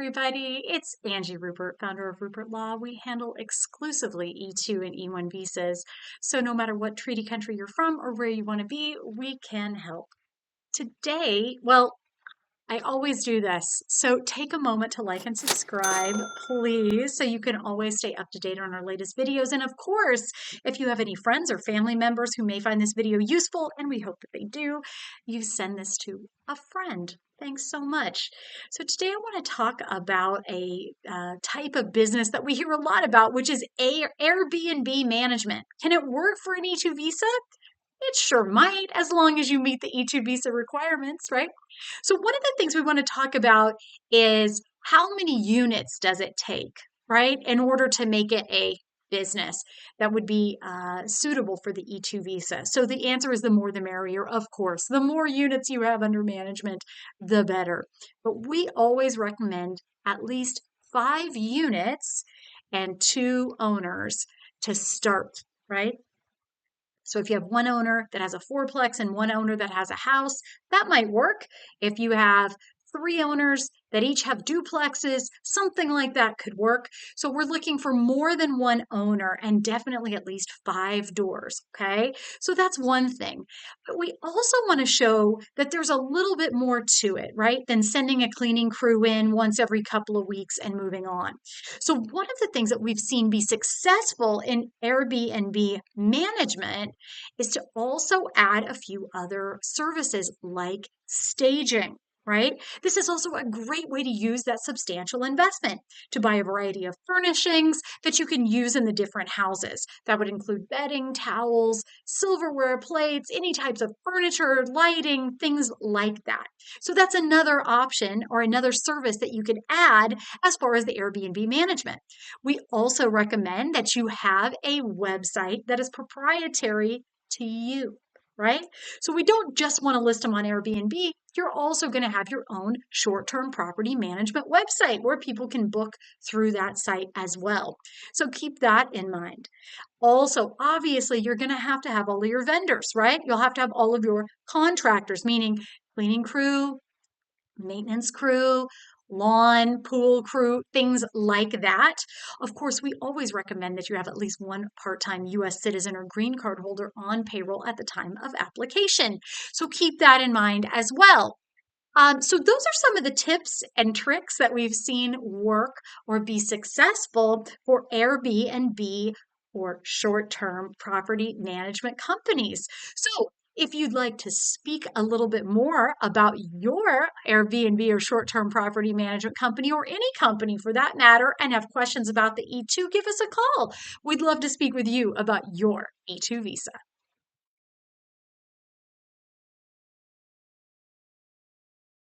everybody. It's Angie Rupert, founder of Rupert Law. We handle exclusively E-2 and E-1 visas. So no matter what treaty country you're from or where you want to be, we can help. Today, I always do this. So take a moment to like and subscribe, please, so you can always stay up to date on our latest videos. And of course, if you have any friends or family members who may find this video useful, and we hope that they do, you send this to a friend. Thanks so much. So today I want to talk about a type of business that we hear a lot about, which is Airbnb management. Can it work for an E-2 visa? It sure might, as long as you meet the E-2 visa requirements, right? So one of the things we want to talk about is how many units does it take, right, in order to make it a business that would be suitable for the E-2 visa. So the answer is the more the merrier, of course. The more units you have under management, the better. But we always recommend at least 5 units and 2 owners to start, right? So if you have one owner that has a fourplex and one owner that has a house, that might work. If you have 3 owners that each have duplexes, something like that could work. So we're looking for more than one owner and definitely at least 5 doors, okay? So that's one thing. But we also want to show that there's a little bit more to it, right, than sending a cleaning crew in once every couple of weeks and moving on. So one of the things that we've seen be successful in Airbnb management is to also add a few other services like staging, right? This is also a great way to use that substantial investment to buy a variety of furnishings that you can use in the different houses. That would include bedding, towels, silverware, plates, any types of furniture, lighting, things like that. So that's another option or another service that you could add as far as the Airbnb management. We also recommend that you have a website that is proprietary to you, right? So we don't just want to list them on Airbnb. You're also going to have your own short-term property management website where people can book through that site as well. So keep that in mind. Also, obviously, you're going to have all of your vendors, right? You'll have to have all of your contractors, meaning cleaning crew, maintenance crew, lawn, pool crew, things like that. Of course, we always recommend that you have at least one part-time U.S. citizen or green card holder on payroll at the time of application. So keep that in mind as well. So those are some of the tips and tricks that we've seen work or be successful for Airbnb or short-term property management companies. So if you'd like to speak a little bit more about your Airbnb or short-term property management company or any company for that matter and have questions about the E-2, give us a call. We'd love to speak with you about your E-2 visa.